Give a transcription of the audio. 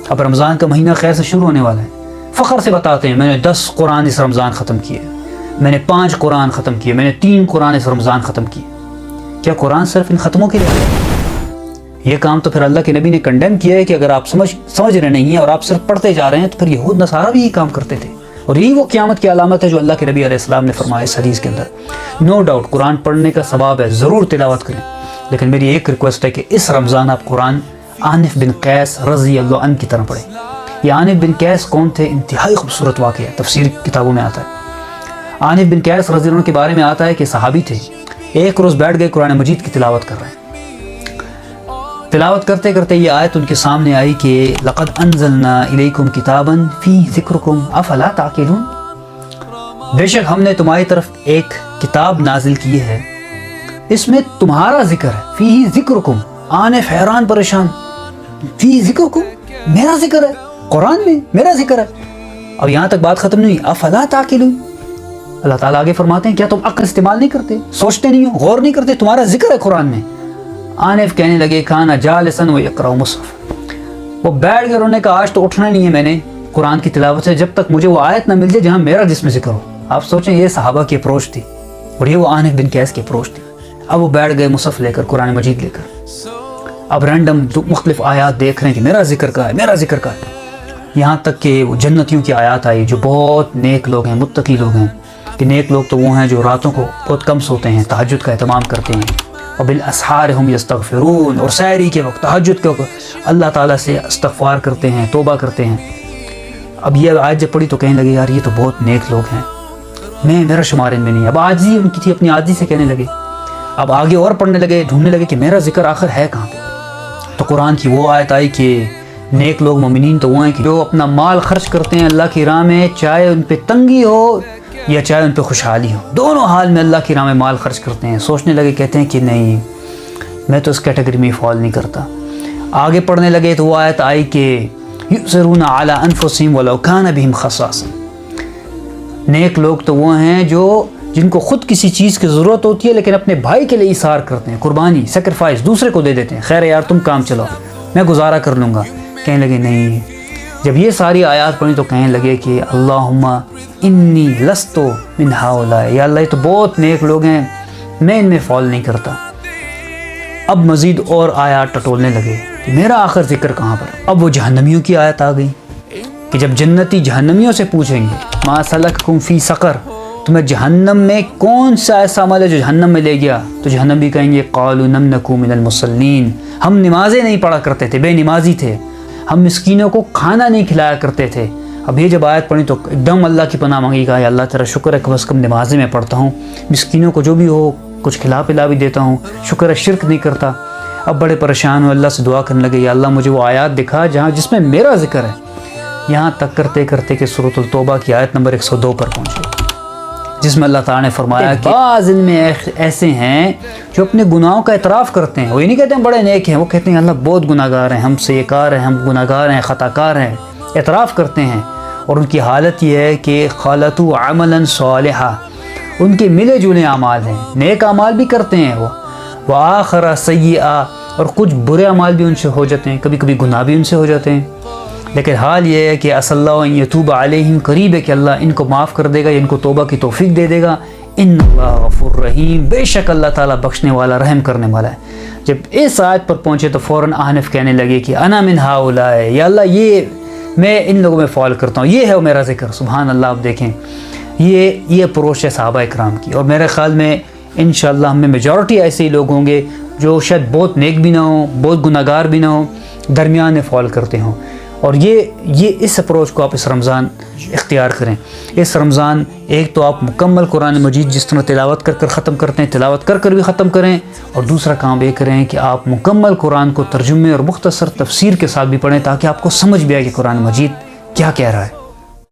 اب رمضان کا مہینہ خیر سے شروع ہونے والا ہے، فخر سے بتاتے ہیں میں نے 10 قرآن اس رمضان ختم کیے، میں نے 5 قرآن ختم کیے، میں نے 3 قرآن اس رمضان ختم کیے۔ کیا قرآن صرف ان ختموں کے لیے؟ یہ کام تو پھر اللہ کے نبی نے کنڈیم کیا ہے کہ اگر آپ سمجھ رہے نہیں ہیں اور آپ صرف پڑھتے جا رہے ہیں تو پھر یہود نصارہ بھی یہ کام کرتے تھے، اور یہی وہ قیامت کی علامت ہے جو اللہ کے نبی علیہ السلام نے فرمایا اس حدیث کے اندر۔ نو ڈاؤٹ قرآن پڑھنے کا ثواب ہے، ضرور تلاوت کریں، لیکن میری ایک ریکویسٹ ہے کہ اس رمضان آپ قرآن عانف بن قیس رضی اللہ عنہ کی طرح پڑھیں۔ یہ عانف بن قیس کون تھے؟ انتہائی خوبصورت واقعہ ہے، تفسیر کتابوں میں آتا ہے۔ عانف بن قیس رضی اللہ عنہ کے بارے میں آتا ہے کہ صحابی تھے، ایک روز بیٹھ گئے قرآن مجید کی تلاوت کر رہے ہیں، تلاوت کرتے کرتے یہ آیت ان کے سامنے آئی کہ لقد انزلنا الیکم کتابا فی ذکرکم افلا تعقلون، بے شک ہم نے تمہاری طرف ایک کتاب نازل کی ہے، اس میں تمہارا ذکر ہے، فی ذکرکم۔ عانف حیران پریشان، فی ذکرکم، میرا ذکر ہے قرآن میں، میرا ذکر ہے۔ اب یہاں تک بات ختم نہیں ہوئی، افلا تعقلون، اللہ تعالیٰ آگے فرماتے ہیں کیا تم عقل استعمال نہیں کرتے، سوچتے نہیں ہو، غور نہیں کرتے، تمہارا ذکر ہے قرآن میں۔ عانف کہنے لگے کانا جالسا ویقرأ مصحف، وہ بیٹھ گئے، انہوں نے کہا آج تو اٹھنا نہیں ہے میں نے قرآن کی تلاوت سے جب تک مجھے وہ آیت نہ مل جائے جہاں میرا جس میں ذکر ہو۔ آپ سوچیں یہ صحابہ کی اپروچ تھی اور یہ وہ عانف بن قیس کی اپروچ تھی۔ اب وہ بیٹھ گئے مصحف لے کر، قرآن مجید لے کر، اب رینڈم مختلف آیات دیکھ رہے ہیں کہ میرا ذکر کا ہے، میرا ذکر کا ہے، یہاں تک کہ وہ جنتیوں کی آیات آئی جو بہت نیک لوگ ہیں، متقی لوگ ہیں، کہ نیک لوگ تو وہ ہیں جو راتوں کو بہت کم سوتے ہیں، تہجد کا اہتمام کرتے ہیں، وبالاسحار هم یستغفرون، اور سحری کے وقت، تہجد کے وقت اللہ تعالیٰ سے استغفار کرتے ہیں، توبہ کرتے ہیں۔ اب یہ آیت جب پڑھی تو کہنے لگے یار یہ تو بہت نیک لوگ ہیں، میرا شمار ان میں نہیں۔ اب عاجزی ان کی تھی، اپنی عاجزی سے کہنے لگے، اب آگے اور پڑھنے لگے، ڈھونڈنے لگے کہ میرا ذکر آخر ہے کہاں پہ۔ تو قرآن کی وہ آیت آئی کہ نیک لوگ مومنین تو وہ ہیں کہ جو اپنا مال خرچ کرتے ہیں اللہ کی راہ میں، چاہے ان پہ تنگی ہو یا چاہے ان پہ خوشحالی ہو، دونوں حال میں اللہ کی راہ میں مال خرچ کرتے ہیں۔ سوچنے لگے، کہتے ہیں کہ نہیں میں تو اس کیٹیگری میں فال نہیں کرتا۔ آگے پڑھنے لگے تو وہ آیت آئی کہ یؤثرون علی انفسہم ولو کان بہم خصاصہ، نیک لوگ تو وہ ہیں جن کو خود کسی چیز کی ضرورت ہوتی ہے لیکن اپنے بھائی کے لیے ایثار کرتے ہیں، قربانی، سیکریفائس دوسرے کو دے دیتے ہیں، خیر یار تم کام چلاؤ میں گزارا کر لوں گا۔ کہنے لگے نہیں، جب یہ ساری آیات پڑھی تو کہنے لگے کہ اللہم انی لست من ہؤلاء، یا اللہ یہ تو بہت نیک لوگ ہیں، میں ان میں فال نہیں کرتا۔ اب مزید اور آیات ٹٹولنے لگے کہ میرا آخر ذکر کہاں پر۔ اب وہ جہنمیوں کی آیت آ گئی کہ جب جنتی جہنمیوں سے پوچھیں گے ما سلککم فی سقر، تمہیں جہنم میں کون سا ایسا عمل ہے جو جہنم میں لے گیا، تو جہنم بھی کہیں گے قالوا لم نک من المصلین، ہم نمازیں نہیں پڑھا کرتے تھے، بے نمازی تھے، ہم مسکینوں کو کھانا نہیں کھلایا کرتے تھے۔ اب یہ جب آیت پڑھی تو ایک دم اللہ کی پناہ مانگی، کہا یا اللہ تیرا شکر ہے کہ بس کم نمازیں میں پڑھتا ہوں، مسکینوں کو جو بھی ہو کچھ کھلا پلا بھی دیتا ہوں، شکر ہے شرک نہیں کرتا۔ اب بڑے پریشان ہوئے، اللہ سے دعا کرنے لگے یا اللہ مجھے وہ آیات دکھا جس میں میرا ذکر ہے۔ یہاں تک کرتے کرتے کہ سورۃ التوبہ کی آیت نمبر 102 پر پہنچے، جس میں اللہ تعالیٰ نے فرمایا کہ بعض ان میں ایسے ہیں جو اپنے گناہوں کا اعتراف کرتے ہیں، وہ یہ نہیں کہتے ہیں بڑے نیک ہیں، وہ کہتے ہیں اللہ بہت گناہ گار ہیں، ہم سے یہ کار ہیں، ہم گناہ گار ہیں، خطا کار ہیں، اعتراف کرتے ہیں، اور ان کی حالت یہ ہے کہ خالطوا عملا صالحا، ان کے ملے جلے اعمال ہیں، نیک اعمال بھی کرتے ہیں وہ، وآخر سیئا، اور کچھ برے اعمال بھی ان سے ہو جاتے ہیں، کبھی کبھی گناہ بھی ان سے ہو جاتے ہیں، لیکن حال یہ ہے کہ اصل اللہ ان یتوب علیہم، قریب ہے کہ اللہ ان کو معاف کر دے گا، ان کو توبہ کی توفیق دے دے گا، ان اللہ غفور رحیم، بے شک اللہ تعالیٰ بخشنے والا رحم کرنے والا ہے۔ جب اس آیت پر پہنچے تو فوراً عانف کہنے لگے کہ انا من ہؤلاء، یا اللہ یہ میں ان لوگوں میں فال کرتا ہوں، یہ ہے میرا ذکر۔ سبحان اللہ، آپ دیکھیں یہ اپروچ ہے صحابہ اکرام کی، اور میرے خیال میں انشاءاللہ ہم میں میجورٹی ایسے ہی لوگ ہوں گے جو شاید بہت نیک بھی نہ ہوں، بہت گناہ گار بھی نہ ہوں، درمیان میں فال کرتے ہوں، اور یہ اس اپروچ کو آپ اس رمضان اختیار کریں۔ اس رمضان ایک تو آپ مکمل قرآن مجید جس طرح تلاوت کر کر ختم کرتے ہیں، تلاوت کر کر بھی ختم کریں، اور دوسرا کام یہ کریں کہ آپ مکمل قرآن کو ترجمے اور مختصر تفسیر کے ساتھ بھی پڑھیں، تاکہ آپ کو سمجھ بھی آئے کہ قرآن مجید کیا کہہ رہا ہے۔